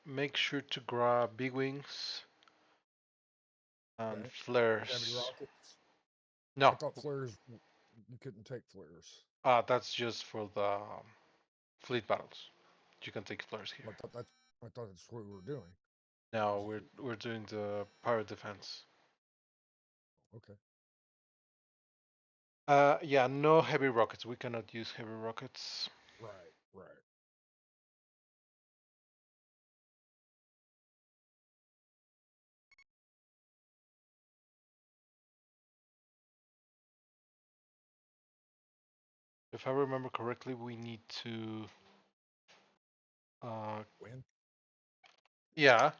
Make sure to grab big wings and Okay. Heavy flares. rockets. I No, thought flares you couldn't take flares. that's just for the fleet battles. You can take flares here. I thought that's what we were doing. Now Was we're fleet we're doing the pirate defense. okay. Yeah, no heavy rockets. We cannot use heavy rockets. Right, right. If I remember correctly, we need to. Uh, When? yeah,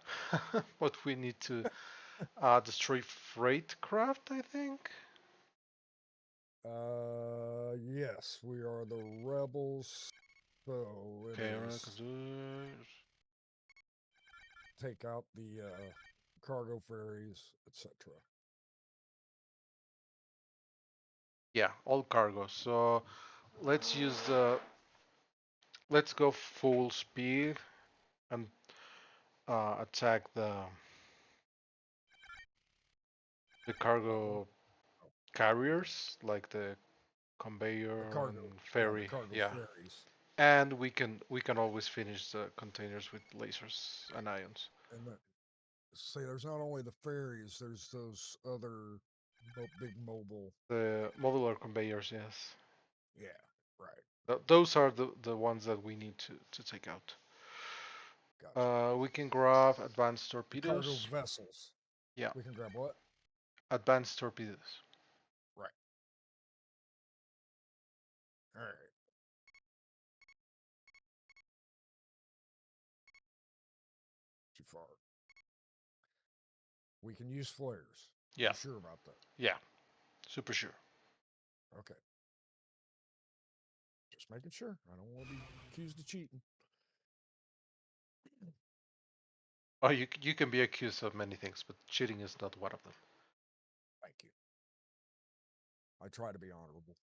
but we need to destroy freight craft. I think. Yes, we are the rebels. So it Okay, we're is gonna do. take out the cargo ferries, etc. Yeah, all cargo. So let's use the. Let's go full speed and attack the Like what? cargo Oh, okay. carriers, like the The conveyor and cargo, yeah, the ferry. cargo Yeah, ferries, and we can always finish the containers with lasers and ions. and see, there's not only the ferries, there's those other big mobile. The modular conveyors, yes. Yeah, right. Those are the ones that we need to take out. Gotcha. We can grab advanced The cargo torpedoes. vessels. Yeah, We can grab what? advanced torpedoes. Right. All right. Too far. We can use flares. Yeah, You're sure about that? yeah, super sure. Okay. Just making sure. I don't want to be accused of cheating. Oh, you can be accused of many things, but cheating is not one of them. Thank you. I try to be honorable.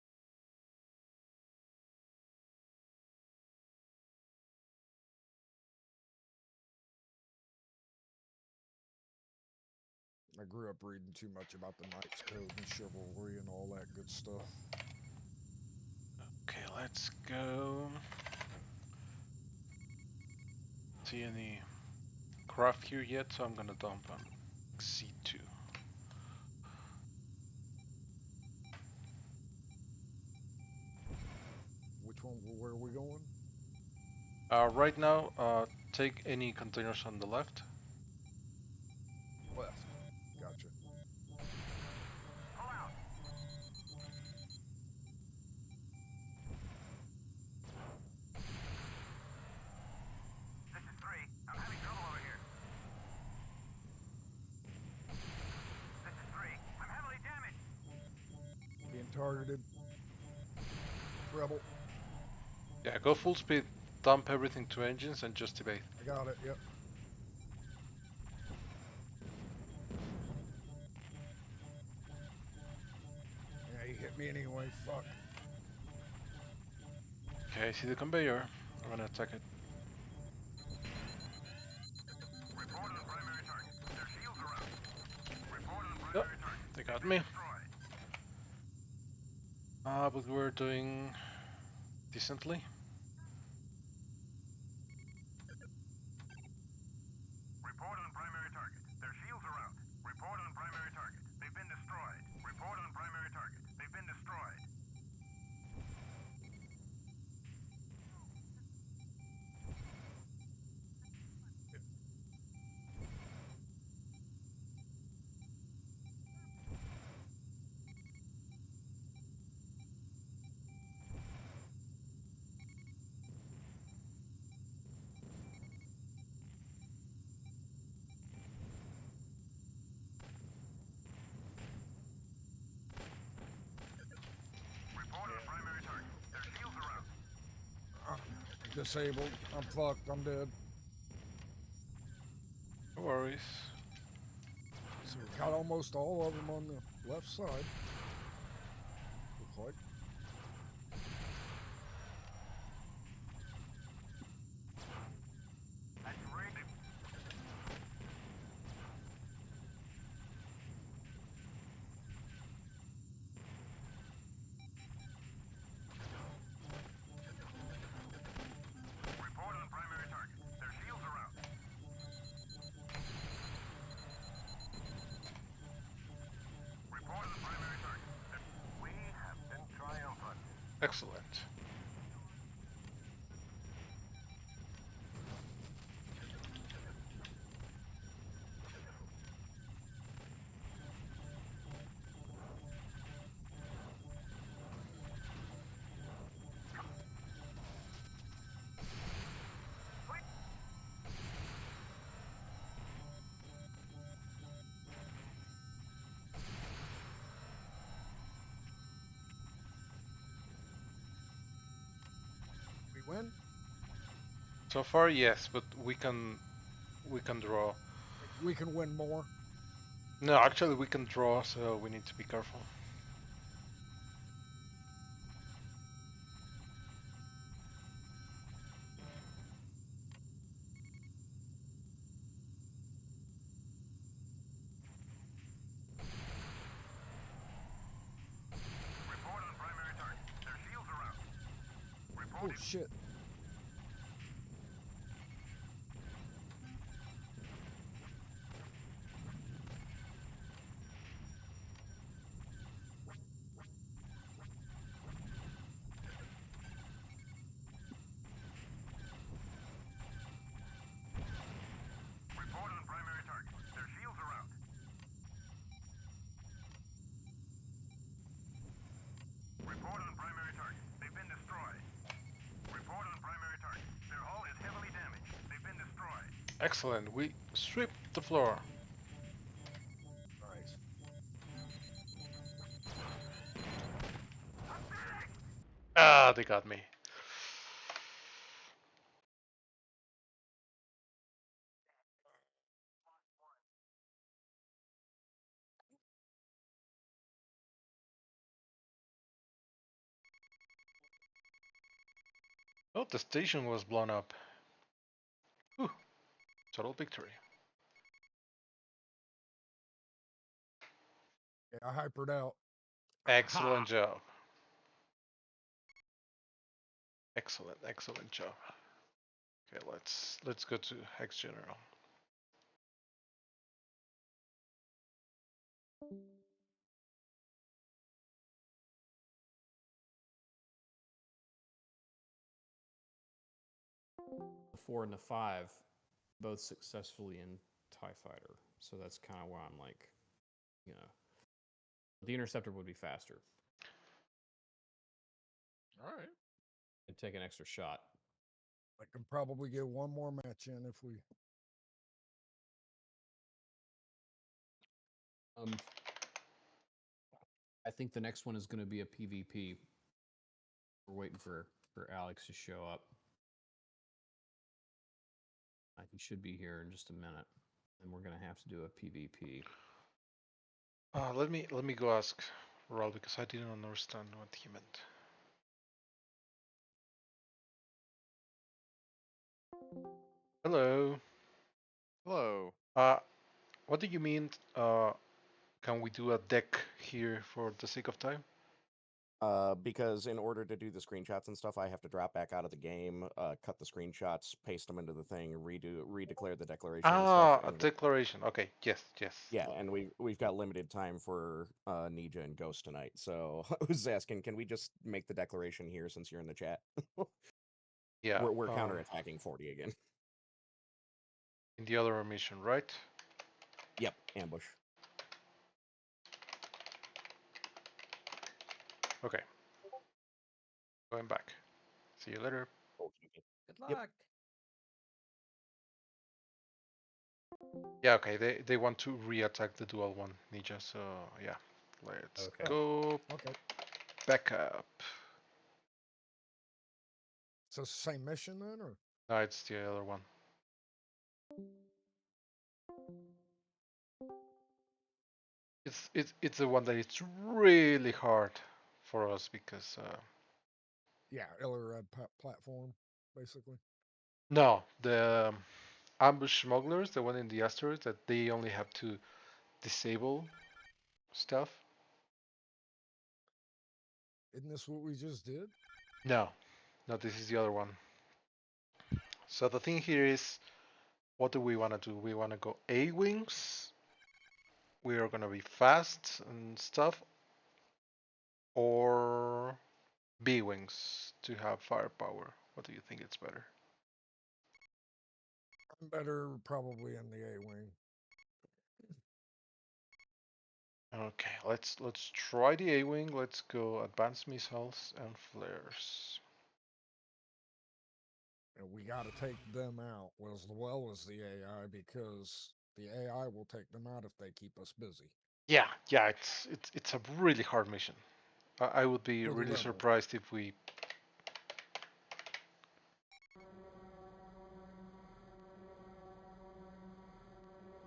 I grew up reading too much about the Knights Code and chivalry and all that good stuff. Okay, let's go. See any craft here yet? So I'm gonna dump on C2. Which one? Where are we going? Right now, take any containers on the left. Left. Gotcha. Being targeted. Rebel. Yeah, go full speed, dump everything to engines, and just evade. I got it. Yep. Yeah, he hit me anyway. Fuck. Okay, I see the conveyor. I'm gonna attack it. Yep, they got me. But we're doing decently. Yeah. I'm disabled. I'm fucked. I'm dead. No worries. So we got almost all of them on the left side. Looks like. So far, yes, but we can draw. We can win more. No, actually, we can draw, so we need to be careful. Oh shit! Excellent. We sweep the floor. Nice. Ah, they got me. Oh, the station was blown up. Whew, total victory. Yeah, I hypered out. Excellent Ha! job. Excellent, excellent job. Okay, let's go to Hex General. The 4 and the 5 both successfully in TIE Fighter. So that's kind of where I'm like, you know, the Interceptor would be faster. All right. It'd take an extra shot. I can probably get one more match in if we. Um, I think the next one is going to be a PvP. We're waiting for Alex to show up. He should be here in just a minute, and we're going to have to do a PvP. Let me go ask Raul because I didn't understand what he meant. Hello. Hello. Uh, what do you mean? Can we do a deck here for the sake of time? Because in order to do the screenshots and stuff, I have to drop back out of the game, cut the screenshots, paste them into the thing, redeclare the declaration and stuff, Ah, a and declaration. Okay, yes, yes. yeah, and we've got limited time for Nija and Ghost tonight. So I was asking, can we just make the declaration here since you're in the chat? Yeah. We're counterattacking 40 again. In the other mission, right? Yep, ambush. Okay. Going back. See you later. Good Yep. luck. Yeah, okay. They want to re-attack the dual one, Ninja. So yeah, let's Okay. go Okay. back up. So it's the same mission then, or? No, it's the other one. It's the one that it's really hard for us because Yeah, Illerad platform, basically. no, the ambush smugglers, the one in the asteroids, that they only have to disable stuff. Isn't this what we just did? No, no, this is the other one. So the thing here is, what do we want to do? We want to go A wings. We are gonna be fast and stuff, or B wings to have firepower. What do you think it's better? I'm better probably in the A wing. Okay, let's try the A wing. Let's go advanced missiles and flares. And we got to take them out as well as the AI because the AI will take them out if they keep us busy. Yeah, yeah, it's a really hard mission. I would be For the really rebels. surprised if we.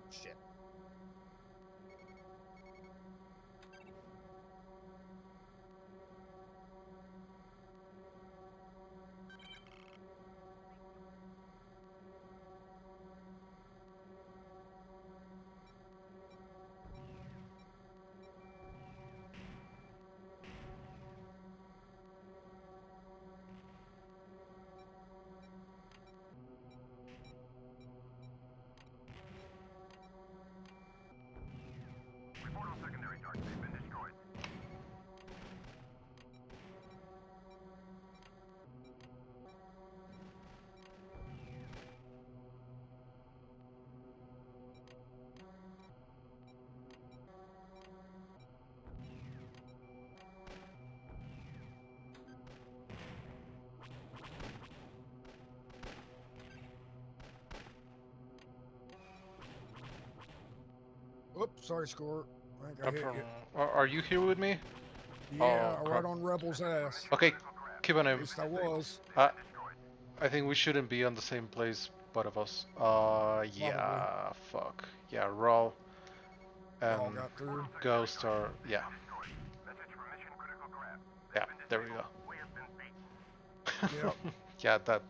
Shit. Oops, sorry, Score. I think I No hit problem. you. Are you here with me? Oh, Yeah, crap. right on Rebel's ass. Okay, keep on At him. least I was. I think we shouldn't be on the same place, both of us. Probably. Yeah, fuck. Yeah, Raw All and got through. Ghost are, yeah, yeah, there we go. Yep. Yeah, that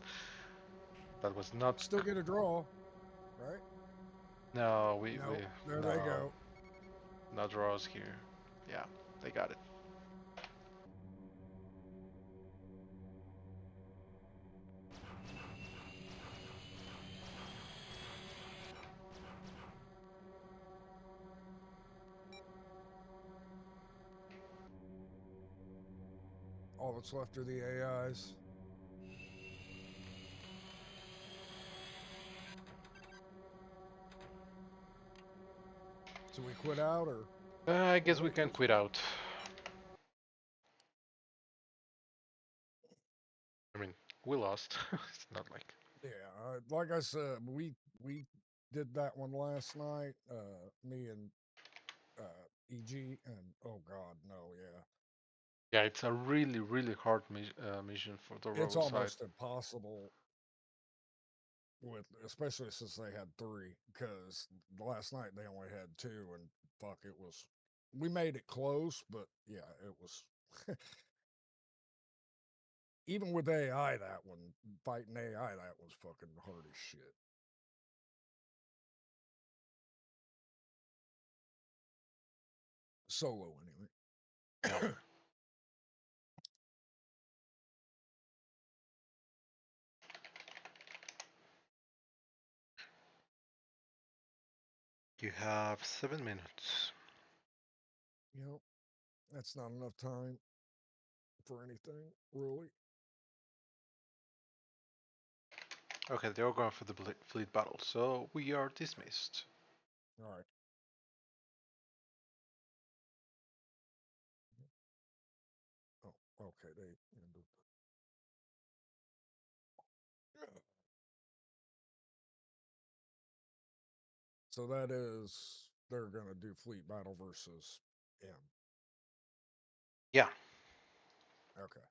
was not, Still get a draw, right? no, we, Nope. There they no, go. no draws here. Yeah, they got it. All that's left are the AIs. So we quit out I or guess we wait can for quit out. I mean, we lost. It's not like, yeah, like I said, we did that one last night. Me and EG, and oh god, no, yeah, yeah, it's a really, really hard mission for the it's rebel side. almost impossible with, especially since they had three. Because last night they only had two, and fuck, it was. We made it close, but yeah, it was. Even with AI, that one fighting AI, that was fucking hard as shit. Solo, Yeah. anyway. You have 7 minutes. Yep, that's not enough time for anything, really. Okay, they're going for the fleet battle, so we are dismissed. All right. Oh, okay. They ended. So that is they're gonna do fleet battle versus M. Yeah. Okay.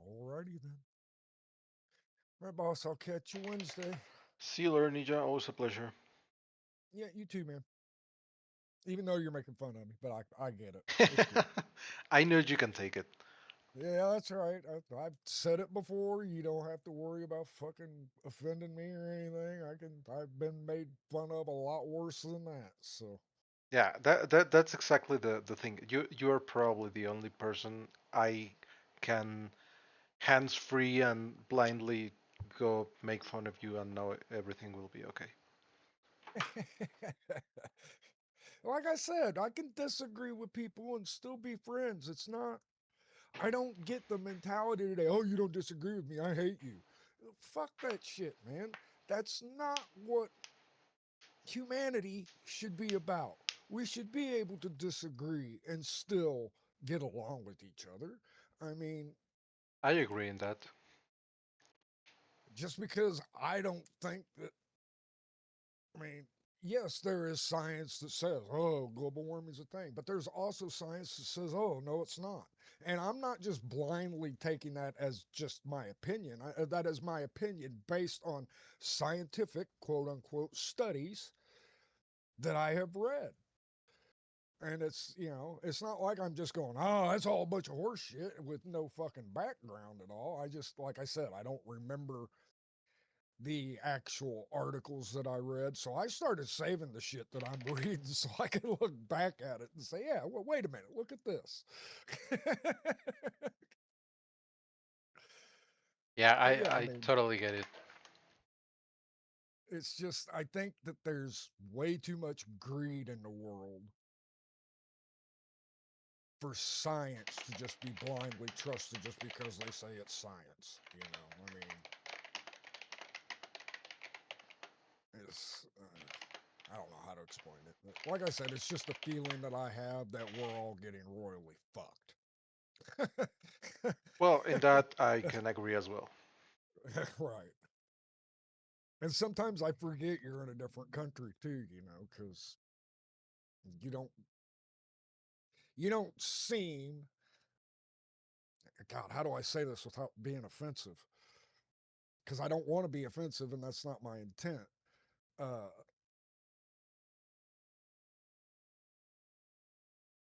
Alrighty then. All right, boss. I'll catch you Wednesday. See you later, Ninja. Always a pleasure. Yeah, you too, man. Even though you're making fun of me, but I get it. It's cool. I know you can take it. Yeah, that's right. I've said it before. You don't have to worry about fucking offending me or anything. I've been made fun of a lot worse than that. So Yeah, that's exactly the thing. You are probably the only person I can hands free and blindly go make fun of you and know everything will be okay. like I said, I can disagree with people and still be friends. It's not, I don't get the mentality today, oh, you don't disagree with me, I hate you. Fuck that shit, man. That's not what humanity should be about. We should be able to disagree and still get along with each other. I mean, I agree in that. just because I don't think that, I mean, yes, there is science that says, oh, global warming is a thing, but there's also science that says, oh, no, it's not. And I'm not just blindly taking that as just my opinion. That is my opinion based on scientific, quote unquote, studies that I have read. And it's not like I'm just going, oh, that's all a bunch of horse shit with no fucking background at all. I just, like I said, I don't remember the actual articles that I read. So I started saving the shit that I'm reading so I can look back at it and say, yeah, well, wait a minute, look at this. Yeah, But yeah, I I mean, totally get it. it's just, I think that there's way too much greed in the world for science to just be blindly trusted just because they say it's science. I mean, I don't know how to explain it. But like I said, it's just a feeling that I have that we're all getting royally fucked. Well, in that I can agree as well. Right. And sometimes I forget you're in a different country too, because you don't you don't seem, God, how do I say this without being offensive? Because I don't want to be offensive and that's not my intent. Uh,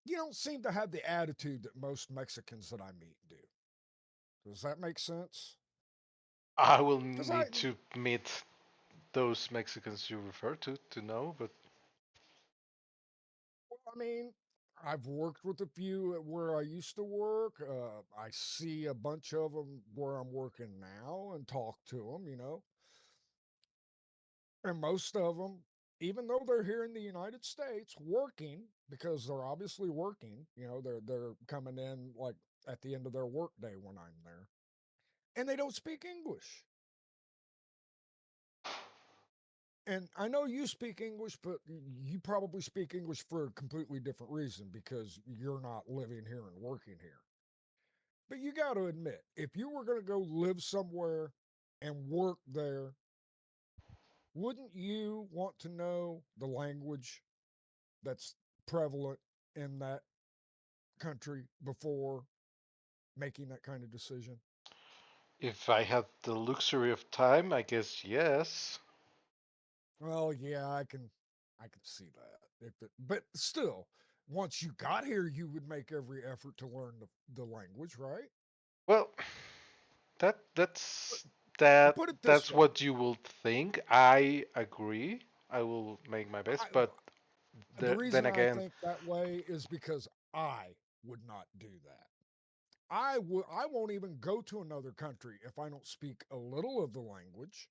you don't seem to have the attitude that most Mexicans that I meet do. Does that make sense? I will Because I, need to meet those Mexicans you refer to know, but I mean, I've worked with a few at where I used to work. I see a bunch of them where I'm working now and talk to them. And most of them, even though they're here in the United States working, because they're obviously working, they're coming in like at the end of their workday when I'm there, and they don't speak English. And I know you speak English, but you probably speak English for a completely different reason because you're not living here and working here. But you got to admit, if you were going to go live somewhere and work there, wouldn't you want to know the language that's prevalent in that country before making that kind of decision? if I had the luxury of time, I guess yes. Well, yeah, I can see that. But still, once you got here, you would make every effort to learn the language, right? Well, that But that's that put it this that's way. what you will think. I agree. I will make my best, I, but the then reason I again, think that way is because I would not do that. I won't even go to another country if I don't speak a little of the language.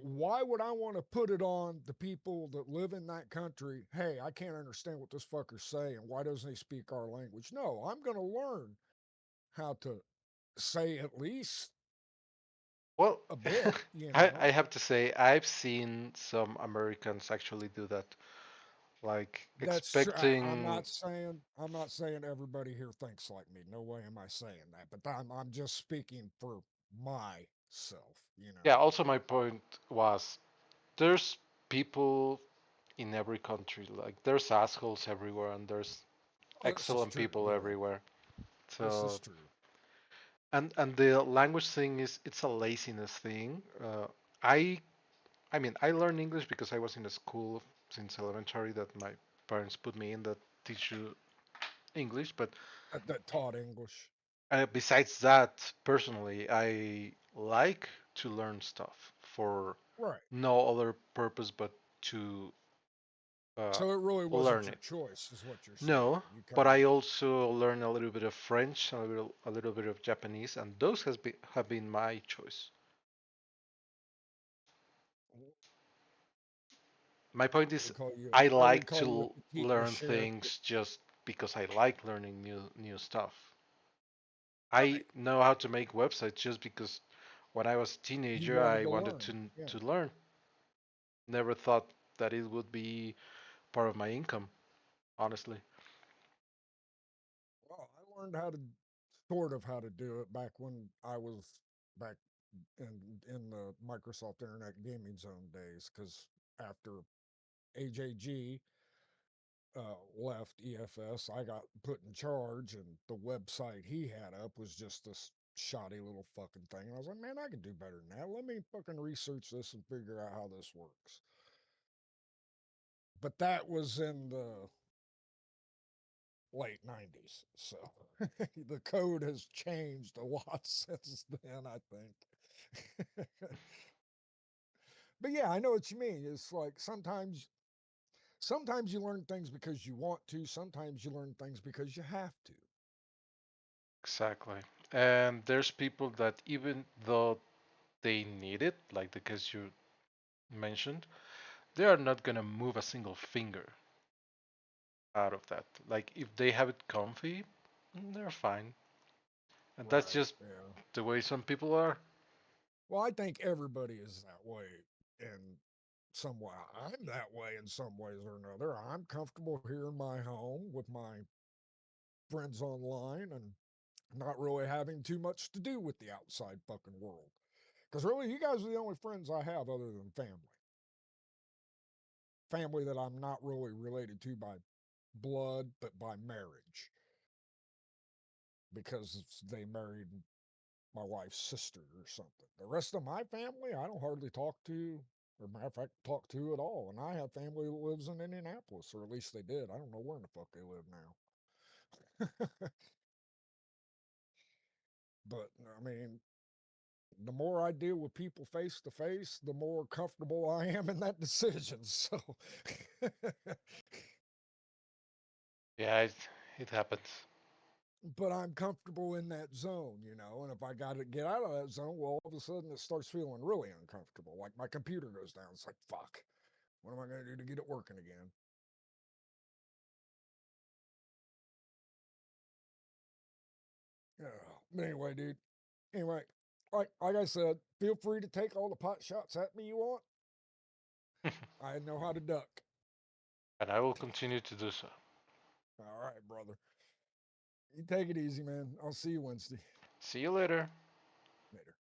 Why would I want to put it on the people that live in that country? Hey, I can't understand what this fucker's saying. Why doesn't he speak our language? No, I'm going to learn how to say at least well, a bit, I have to say I've seen some Americans actually do that, like That's true. expecting. I'm not saying everybody here thinks like me. No way am I saying that. But I'm just speaking for myself. Yeah. Also, my point was there's people in every country. Like there's assholes everywhere, and there's Oh, this is excellent true. people Yeah, everywhere. this is So true. and the language thing is it's a laziness thing. I I mean I learned English because I was in a school since elementary that my parents put me in that teach you English. But That taught English. besides that, personally, I like to learn stuff for Right. no other purpose but to uh, So it really wasn't learn your it. choice, is what you're saying. No, You but kind I also learn a little bit of French, a little bit of Japanese, and those have been my choice. of, My point they is, call you, I what do they like call you, a to petite learn monsieur? things just because I like learning new stuff. I Right. know how to make websites just because when I was a You teenager, wanted I to wanted learn. Yeah. to learn. Never thought that it would be part of my income, honestly. Well, I learned how to sort of how to do it back when I was back in the Microsoft Internet Gaming Zone days. Because after AJG, left EFS, I got put in charge, and the website he had up was just this shoddy little fucking thing. And I was like, man, I can do better than that. Let me fucking research this and figure out how this works. But that was in the late 90s. So the code has changed a lot since then, I think. But yeah, I know what you mean. It's like sometimes you learn things because you want to, sometimes you learn things because you have to. Exactly. And there's people that even though they need it, like the case you mentioned, they are not gonna move a single finger out of that. Like if they have it comfy, they're fine. And that's Right. just Yeah. the way some people are. Well, I think everybody is that way in some way. I'm that way in some ways or another. I'm comfortable here in my home with my friends online and not really having too much to do with the outside fucking world. Because really, you guys are the only friends I have other than family. Family that I'm not really related to by blood, but by marriage. Because they married my wife's sister or something. The rest of my family, I don't hardly talk to, or matter of fact, talk to at all. And I have family that lives in Indianapolis, or at least they did. I don't know where in the fuck they live now. But I mean, the more I deal with people face to face, the more comfortable I am in that decision. So, Yeah, it happens. but I'm comfortable in that zone, you know. And if I got to get out of that zone, well, all of a sudden it starts feeling really uncomfortable. Like my computer goes down. It's like, fuck, what am I going to do to get it working again? Yeah. But anyway, dude. Anyway, like I said, feel free to take all the pot shots at me you want. I know how to duck. And I will continue to do so. All right, brother. You take it easy, man. I'll see you Wednesday. See you later. Later.